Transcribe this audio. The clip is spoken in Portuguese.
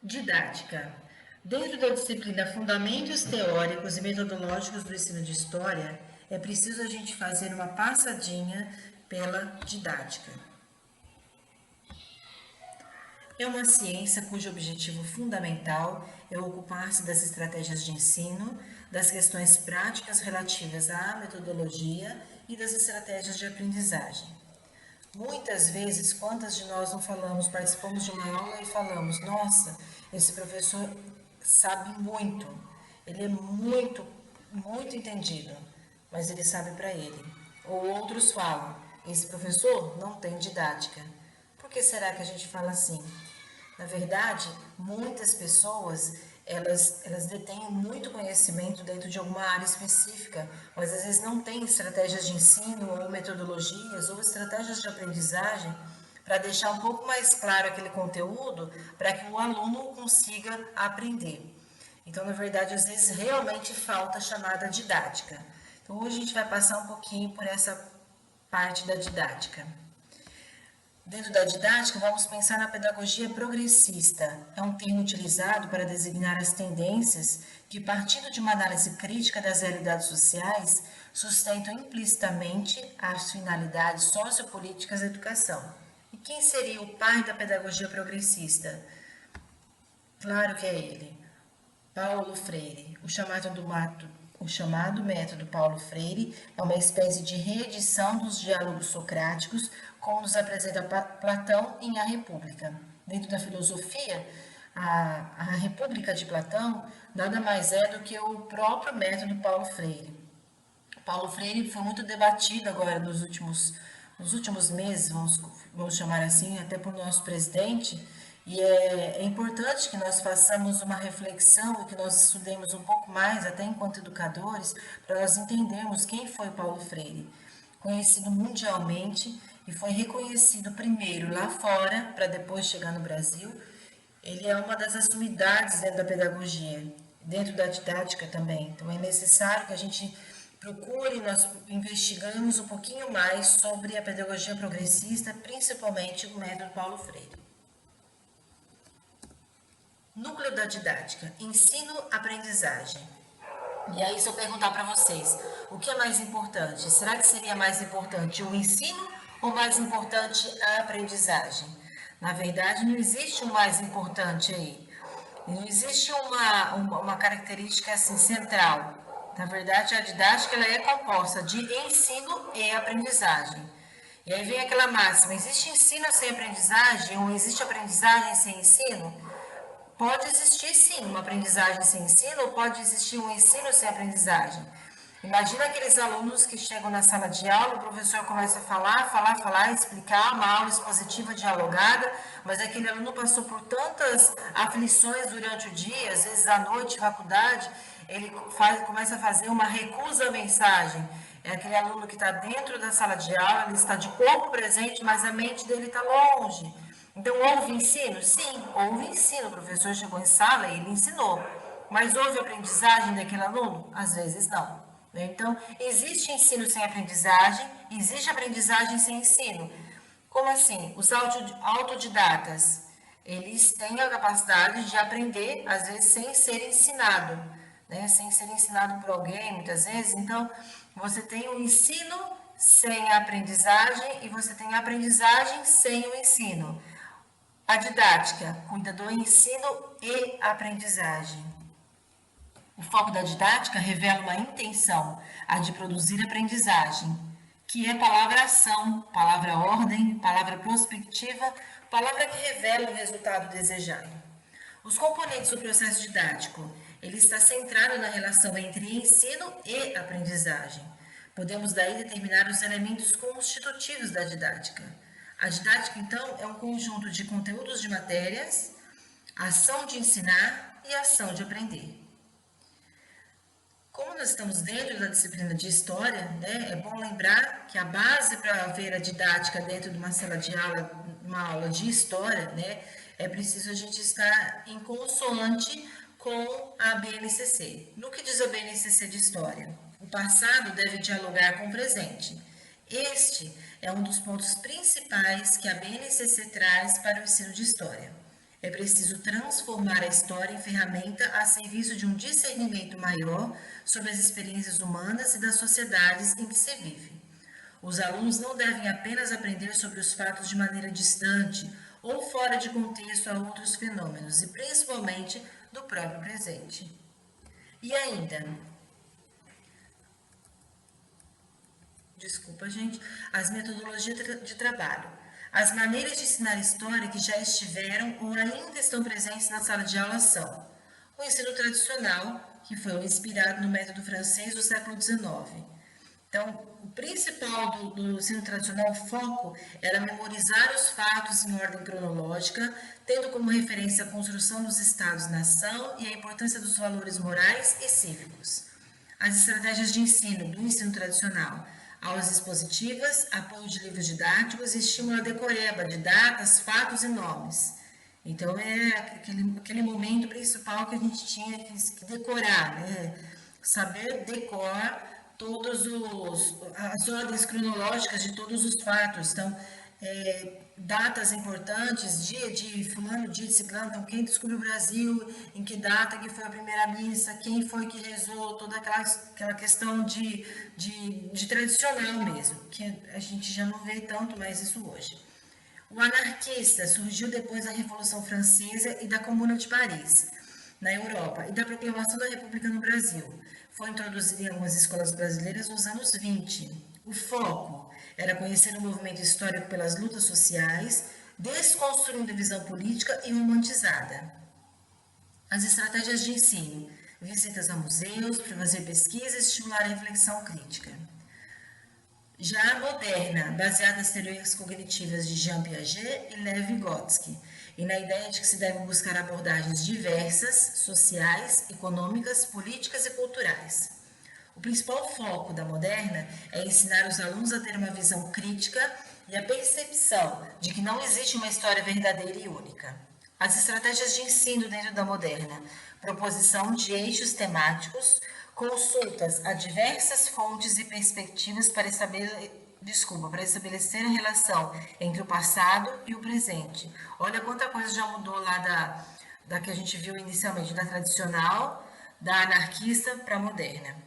Didática. Dentro da disciplina Fundamentos Teóricos e Metodológicos do Ensino de História, é preciso a gente fazer uma passadinha pela didática. É uma ciência cujo objetivo fundamental é ocupar-se das estratégias de ensino, das questões práticas relativas à metodologia e das estratégias de aprendizagem. Muitas vezes, quantas de nós não falamos, participamos de uma aula e falamos, nossa, esse professor sabe muito, ele é muito entendido, mas ele sabe para ele. Ou outros falam, esse professor não tem didática. Por que será que a gente fala assim? Na verdade, muitas pessoas, elas detêm muito conhecimento dentro de alguma área específica, mas às vezes não têm estratégias de ensino ou metodologias ou estratégias de aprendizagem para deixar um pouco mais claro aquele conteúdo para que o aluno consiga aprender. Então, na verdade, às vezes realmente falta a chamada didática. Então, hoje a gente vai passar um pouquinho por essa parte da didática. Dentro da didática, vamos pensar na pedagogia progressista. É um termo utilizado para designar as tendências que, partindo de uma análise crítica das realidades sociais, sustentam implicitamente as finalidades sociopolíticas da educação. E quem seria o pai da pedagogia progressista? Claro que é ele, Paulo Freire. O chamado método Paulo Freire é uma espécie de reedição dos diálogos socráticos, como nos apresenta Platão em A República. Dentro da filosofia, a República de Platão nada mais é do que o próprio método Paulo Freire. Paulo Freire foi muito debatido agora nos últimos meses, vamos chamar assim, até por nosso presidente, e é importante que nós façamos uma reflexão e que nós estudemos um pouco mais, até enquanto educadores, para nós entendermos quem foi Paulo Freire. Conhecido mundialmente e foi reconhecido primeiro lá fora, para depois chegar no Brasil. Ele é uma das sumidades dentro da pedagogia, dentro da didática também. Então, é necessário que a gente procure, nós investigamos um pouquinho mais sobre a pedagogia progressista, principalmente o método Paulo Freire. Núcleo da didática, ensino-aprendizagem. E aí, se eu perguntar para vocês, o que é mais importante? Será que seria mais importante o ensino ou mais importante a aprendizagem? Na verdade, não existe o mais importante aí. Não existe uma característica assim central. Na verdade, a didática ela é composta de ensino e aprendizagem. E aí vem aquela máxima: existe ensino sem aprendizagem ou existe aprendizagem sem ensino? Pode existir sim uma aprendizagem sem ensino ou pode existir um ensino sem aprendizagem. Imagina aqueles alunos que chegam na sala de aula, o professor começa a falar, explicar, uma aula expositiva dialogada, mas aquele aluno passou por tantas aflições durante o dia, às vezes à noite, faculdade, ele começa a fazer uma recusa à mensagem. É aquele aluno que está dentro da sala de aula, ele está de corpo presente, mas a mente dele está longe. Então, houve ensino? Sim, houve ensino. O professor chegou em sala e ele ensinou. Mas houve aprendizagem daquele aluno? Às vezes não. Então, existe ensino sem aprendizagem, existe aprendizagem sem ensino. Como assim? Os autodidatas, eles têm a capacidade de aprender, às vezes, sem ser ensinado, né? Sem ser ensinado por alguém, muitas vezes. Então, você tem o ensino sem a aprendizagem e você tem a aprendizagem sem o ensino. A didática cuida do ensino e aprendizagem. O foco da didática revela uma intenção, a de produzir aprendizagem, que é palavra-ação, palavra-ordem, palavra prospectiva, palavra que revela o resultado desejado. Os componentes do processo didático, ele está centrado na relação entre ensino e aprendizagem. Podemos daí determinar os elementos constitutivos da didática. A didática, então, é um conjunto de conteúdos de matérias, ação de ensinar e ação de aprender. Como nós estamos dentro da disciplina de história, né, é bom lembrar que a base para ver a didática dentro de uma sala de aula, uma aula de história, né, é preciso a gente estar em consoante com a BNCC. No que diz a BNCC de história? O passado deve dialogar com o presente. Este é um dos pontos principais que a BNCC traz para o ensino de história. É preciso transformar a história em ferramenta a serviço de um discernimento maior sobre as experiências humanas e das sociedades em que se vive. Os alunos não devem apenas aprender sobre os fatos de maneira distante ou fora de contexto a outros fenômenos, e principalmente do próprio presente. E ainda, desculpa, gente, as metodologias de trabalho. As maneiras de ensinar história que já estiveram ou ainda estão presentes na sala de aula são o ensino tradicional, que foi inspirado no método francês do século XIX. Então, o principal do ensino tradicional, o foco era memorizar os fatos em ordem cronológica, tendo como referência a construção dos estados-nação e a importância dos valores morais e cívicos. As estratégias de ensino do ensino tradicional, aulas expositivas, apoio de livros didáticos e estímulo à decoreba de datas, fatos e nomes. Então, é aquele momento principal que a gente tinha que decorar, né? Saber decorar as ordens cronológicas de todos os fatos. Então, datas importantes, dia de fulano, dia de ciclano, então quem descobriu o Brasil, em que data que foi a primeira missa, quem foi que rezou, toda aquela questão de tradicional mesmo, que a gente já não vê tanto mais isso hoje. O anarquista surgiu depois da Revolução Francesa e da Comuna de Paris, na Europa, e da proclamação da República no Brasil. Foi introduzido em algumas escolas brasileiras nos anos 20. O foco era conhecer o movimento histórico pelas lutas sociais, desconstruindo a visão política e romantizada. As estratégias de ensino, visitas a museus, para fazer pesquisa e estimular a reflexão crítica. Já a moderna, baseada nas teorias cognitivas de Jean Piaget e Lev Vygotsky, e na ideia de que se devem buscar abordagens diversas, sociais, econômicas, políticas e culturais. O principal foco da moderna é ensinar os alunos a ter uma visão crítica e a percepção de que não existe uma história verdadeira e única. As estratégias de ensino dentro da moderna, proposição de eixos temáticos, consultas a diversas fontes e perspectivas para estabelecer a relação entre o passado e o presente. Olha quanta coisa já mudou lá da que a gente viu inicialmente, da tradicional, da anarquista para a moderna.